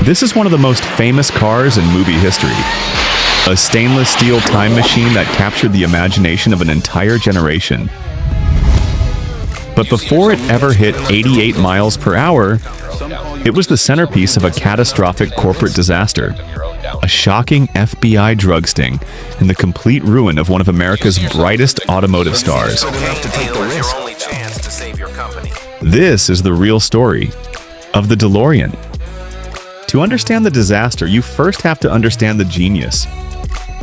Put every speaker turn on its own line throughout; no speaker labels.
This is one of the most famous cars in movie history. A stainless steel time machine that captured the imagination of an entire generation. But before it ever hit 88 miles per hour, it was the centerpiece of a catastrophic corporate disaster. A shocking FBI drug sting and the complete ruin of one of America's brightest automotive stars. This is the real story of the DeLorean. To understand the disaster, you first have to understand the genius.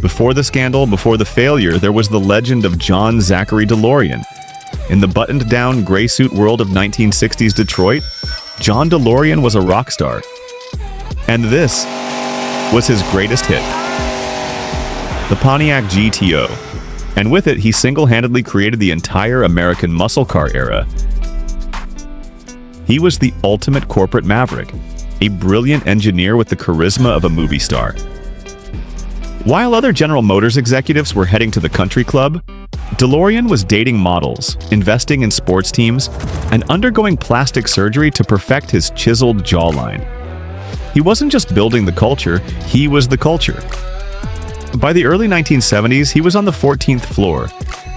Before the scandal, before the failure, there was the legend of John Zachary DeLorean. In the buttoned-down gray suit world of 1960s Detroit, John DeLorean was a rock star. And this was his greatest hit, the Pontiac GTO. And with it, he single-handedly created the entire American muscle car era. He was the ultimate corporate maverick, a brilliant engineer with the charisma of a movie star. While other General Motors executives were heading to the country club, DeLorean was dating models, investing in sports teams, and undergoing plastic surgery to perfect his chiseled jawline. He wasn't just building the culture, he was the culture. By the early 1970s, he was on the 14th floor,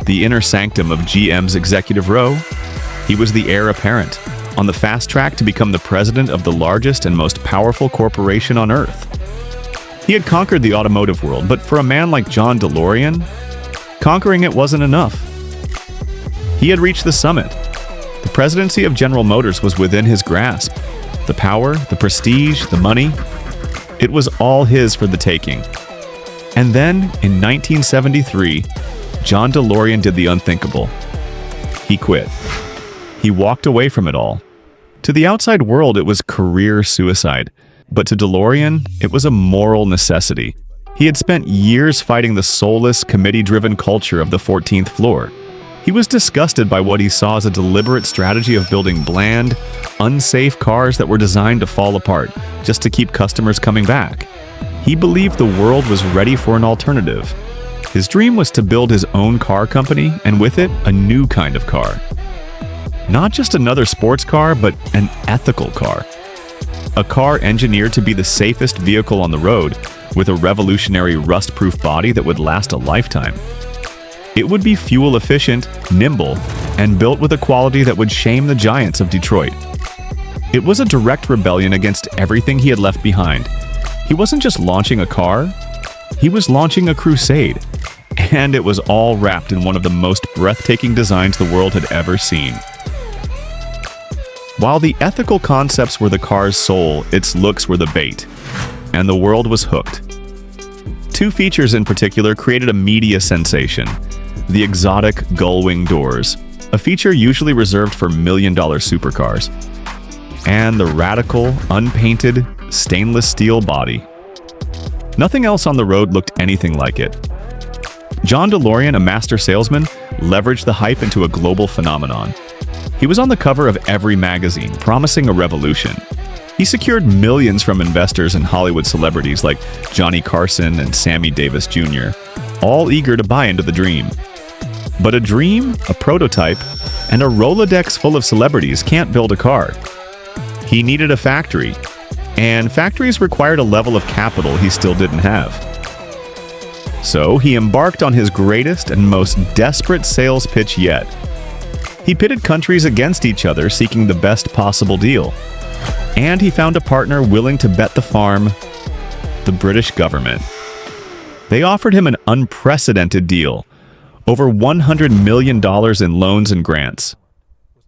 the inner sanctum of GM's executive row. He was the heir apparent, on the fast track to become the president of the largest and most powerful corporation on Earth. He had conquered the automotive world, but for a man like John DeLorean, conquering it wasn't enough. He had reached the summit. The presidency of General Motors was within his grasp. The power, the prestige, the money, it was all his for the taking. And then, in 1973, John DeLorean did the unthinkable. He quit. He walked away from it all. To the outside world, it was career suicide. But to DeLorean, it was a moral necessity. He had spent years fighting the soulless, committee-driven culture of the 14th floor. He was disgusted by what he saw as a deliberate strategy of building bland, unsafe cars that were designed to fall apart, just to keep customers coming back. He believed the world was ready for an alternative. His dream was to build his own car company, and with it, a new kind of car. Not just another sports car, but an ethical car. A car engineered to be the safest vehicle on the road, with a revolutionary rust-proof body that would last a lifetime. It would be fuel-efficient, nimble, and built with a quality that would shame the giants of Detroit. It was a direct rebellion against everything he had left behind. He wasn't just launching a car, he was launching a crusade. And it was all wrapped in one of the most breathtaking designs the world had ever seen. While the ethical concepts were the car's soul, its looks were the bait, and the world was hooked. Two features in particular created a media sensation: the exotic gull-wing doors, a feature usually reserved for million-dollar supercars, and the radical, unpainted, stainless steel body. Nothing else on the road looked anything like it. John DeLorean, a master salesman, leveraged the hype into a global phenomenon. He was on the cover of every magazine, promising a revolution. He secured millions from investors and Hollywood celebrities like Johnny Carson and Sammy Davis Jr., all eager to buy into the dream. But a dream, a prototype, and a Rolodex full of celebrities can't build a car. He needed a factory, and factories required a level of capital he still didn't have. So he embarked on his greatest and most desperate sales pitch yet. He pitted countries against each other, seeking the best possible deal. And he found a partner willing to bet the farm: the British government. They offered him an unprecedented deal, over $100 million in loans and grants.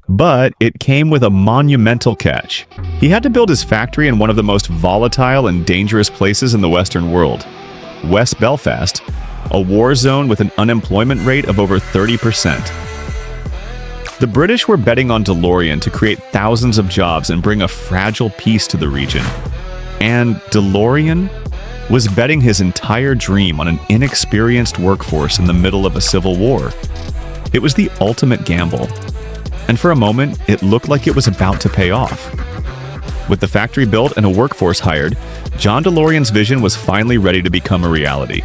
But it came with a monumental catch. He had to build his factory in one of the most volatile and dangerous places in the Western world, West Belfast, a war zone with an unemployment rate of over 30%. The British were betting on DeLorean to create thousands of jobs and bring a fragile peace to the region. And DeLorean was betting his entire dream on an inexperienced workforce in the middle of a civil war. It was the ultimate gamble. And for a moment, it looked like it was about to pay off. With the factory built and a workforce hired, John DeLorean's vision was finally ready to become a reality.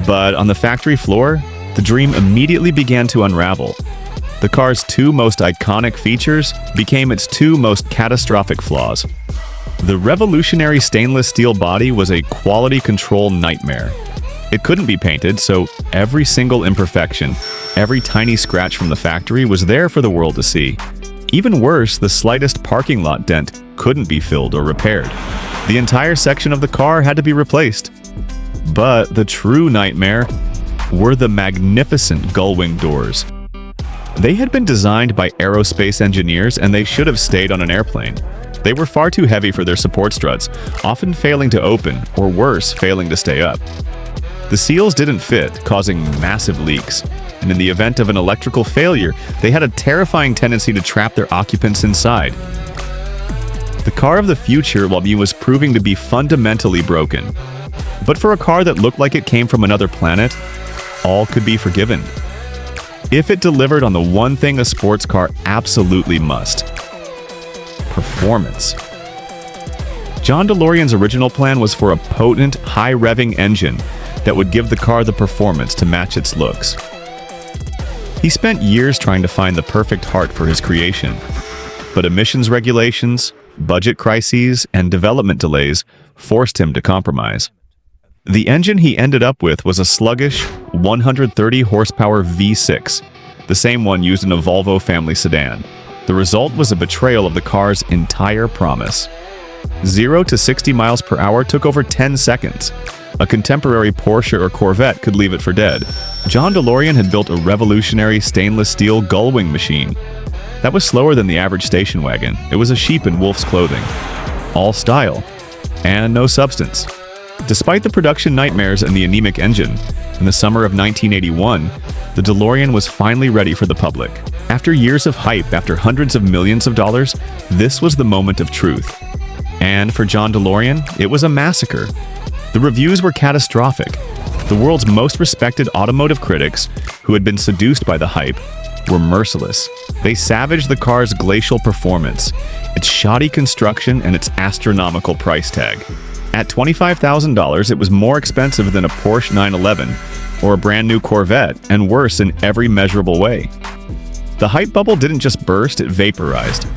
But on the factory floor, the dream immediately began to unravel. The car's two most iconic features became its two most catastrophic flaws. The revolutionary stainless steel body was a quality control nightmare. It couldn't be painted, so every single imperfection, every tiny scratch from the factory was there for the world to see. Even worse, the slightest parking lot dent couldn't be filled or repaired. The entire section of the car had to be replaced. But the true nightmare were the magnificent gull-wing doors. They had been designed by aerospace engineers, and they should have stayed on an airplane. They were far too heavy for their support struts, often failing to open, or worse, failing to stay up. The seals didn't fit, causing massive leaks, and in the event of an electrical failure, they had a terrifying tendency to trap their occupants inside. The car of the future, was proving to be fundamentally broken. But for a car that looked like it came from another planet, all could be forgiven. If it delivered on the one thing a sports car absolutely must: performance. John DeLorean's original plan was for a potent, high-revving engine that would give the car the performance to match its looks. He spent years trying to find the perfect heart for his creation, but emissions regulations, budget crises, and development delays forced him to compromise. The engine he ended up with was a sluggish 130 horsepower V6, the same one used in a Volvo family sedan. The result was a betrayal of the car's entire promise. 0 to 60 miles per hour took over 10 seconds. A contemporary Porsche or Corvette could leave it for dead. John DeLorean had built a revolutionary stainless steel gull-wing machine. That was slower than the average station wagon. It was a sheep in wolf's clothing. All style, and no substance. Despite the production nightmares and the anemic engine, in the summer of 1981, the DeLorean was finally ready for the public. After years of hype, after hundreds of millions of dollars, this was the moment of truth. And for John DeLorean, it was a massacre. The reviews were catastrophic. The world's most respected automotive critics, who had been seduced by the hype, were merciless. They savaged the car's glacial performance, its shoddy construction, and its astronomical price tag. At $25,000, it was more expensive than a Porsche 911 or a brand new Corvette, and worse in every measurable way. The hype bubble didn't just burst, it vaporized.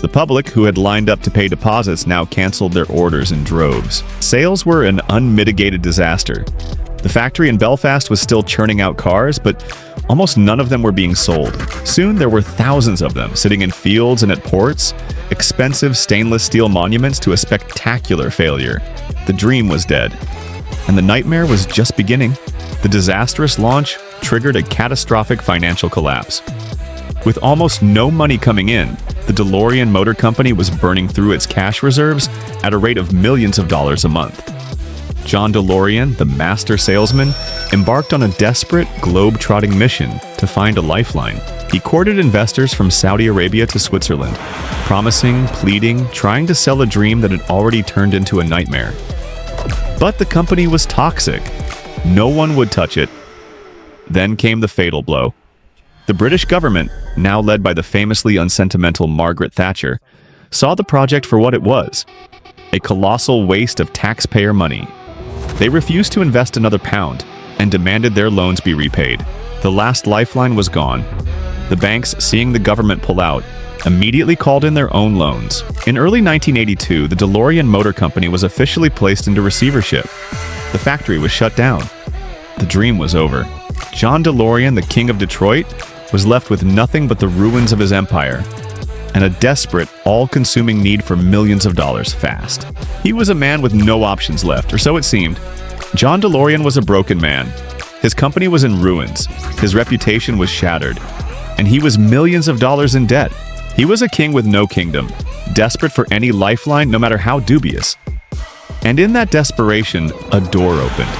The public, who had lined up to pay deposits, now canceled their orders in droves. Sales were an unmitigated disaster. The factory in Belfast was still churning out cars, but almost none of them were being sold. Soon there were thousands of them, sitting in fields and at ports, expensive stainless steel monuments to a spectacular failure. The dream was dead, and the nightmare was just beginning. The disastrous launch triggered a catastrophic financial collapse. With almost no money coming in, the DeLorean Motor Company was burning through its cash reserves at a rate of millions of dollars a month. John DeLorean, the master salesman, embarked on a desperate, globe-trotting mission to find a lifeline. He courted investors from Saudi Arabia to Switzerland, promising, pleading, trying to sell a dream that had already turned into a nightmare. But the company was toxic. No one would touch it. Then came the fatal blow. The British government, now led by the famously unsentimental Margaret Thatcher, saw the project for what it was: a colossal waste of taxpayer money. They refused to invest another pound and demanded their loans be repaid. The last lifeline was gone. The banks, seeing the government pull out, immediately called in their own loans. In early 1982, the DeLorean Motor Company was officially placed into receivership. The factory was shut down. The dream was over. John DeLorean, the King of Detroit, was left with nothing but the ruins of his empire and a desperate, all-consuming need for millions of dollars fast. He was a man with no options left, or so it seemed. John DeLorean was a broken man. His company was in ruins, his reputation was shattered, and he was millions of dollars in debt. He was a king with no kingdom, desperate for any lifeline, no matter how dubious. And in that desperation, a door opened.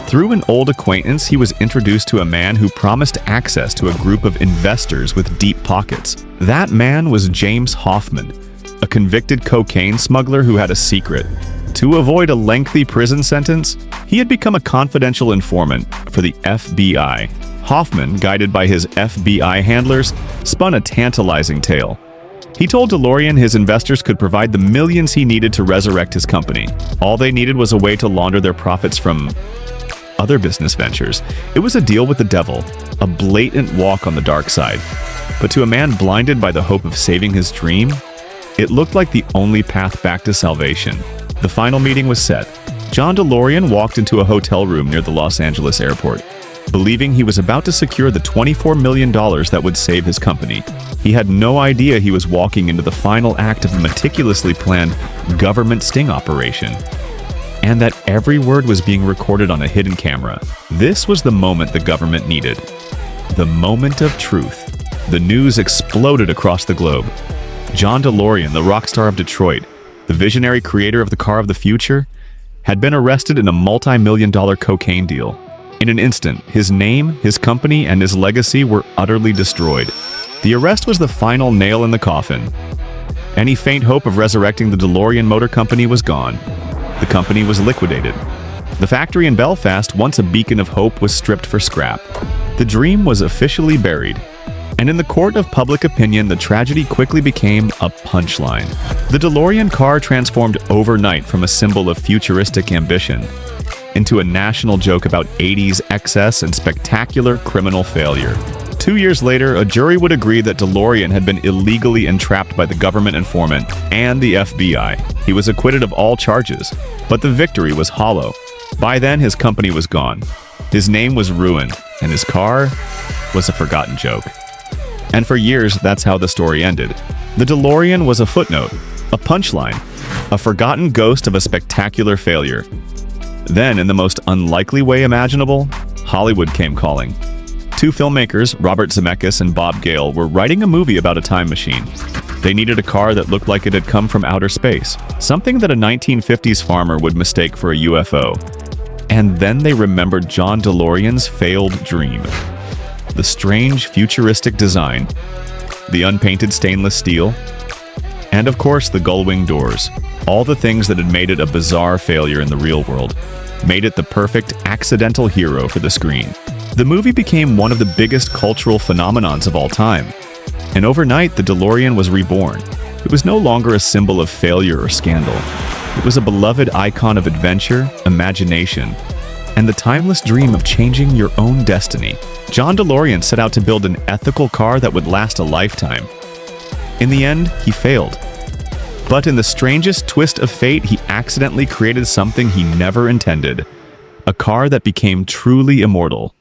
Through an old acquaintance, he was introduced to a man who promised access to a group of investors with deep pockets. That man was James Hoffman, a convicted cocaine smuggler who had a secret. To avoid a lengthy prison sentence, he had become a confidential informant for the FBI. Hoffman, guided by his FBI handlers, spun a tantalizing tale. He told DeLorean his investors could provide the millions he needed to resurrect his company. All they needed was a way to launder their profits from other business ventures. It was a deal with the devil, a blatant walk on the dark side. But to a man blinded by the hope of saving his dream, It looked like the only path back to salvation. The final meeting was set. John DeLorean walked into a hotel room near the Los Angeles airport, believing he was about to secure the $24 million that would save his company. He had no idea he was walking into the final act of a meticulously planned government sting operation, and that every word was being recorded on a hidden camera. This was the moment the government needed. The moment of truth. The news exploded across the globe. John DeLorean, the rock star of Detroit, the visionary creator of the car of the future, had been arrested in a multi-million-dollar cocaine deal. In an instant, his name, his company, and his legacy were utterly destroyed. The arrest was the final nail in the coffin. Any faint hope of resurrecting the DeLorean Motor Company was gone. The company was liquidated. The factory in Belfast, once a beacon of hope, was stripped for scrap. The dream was officially buried. And in the court of public opinion, the tragedy quickly became a punchline. The DeLorean car transformed overnight from a symbol of futuristic ambition into a national joke about 80s excess and spectacular criminal failure. 2 years later, a jury would agree that DeLorean had been illegally entrapped by the government informant and the FBI. He was acquitted of all charges, but the victory was hollow. By then, his company was gone. His name was ruined, and his car was a forgotten joke. And for years, that's how the story ended. The DeLorean was a footnote, a punchline, a forgotten ghost of a spectacular failure. Then, in the most unlikely way imaginable, Hollywood came calling. Two filmmakers, Robert Zemeckis and Bob Gale, were writing a movie about a time machine. They needed a car that looked like it had come from outer space, something that a 1950s farmer would mistake for a UFO. And then they remembered John DeLorean's failed dream. The strange, futuristic design, the unpainted stainless steel, and of course the gull-wing doors. All the things that had made it a bizarre failure in the real world, made it the perfect accidental hero for the screen. The movie became one of the biggest cultural phenomenons of all time. And overnight, the DeLorean was reborn. It was no longer a symbol of failure or scandal. It was a beloved icon of adventure, imagination, and the timeless dream of changing your own destiny. John DeLorean set out to build an ethical car that would last a lifetime. In the end, he failed. But in the strangest twist of fate, he accidentally created something he never intended. A car that became truly immortal.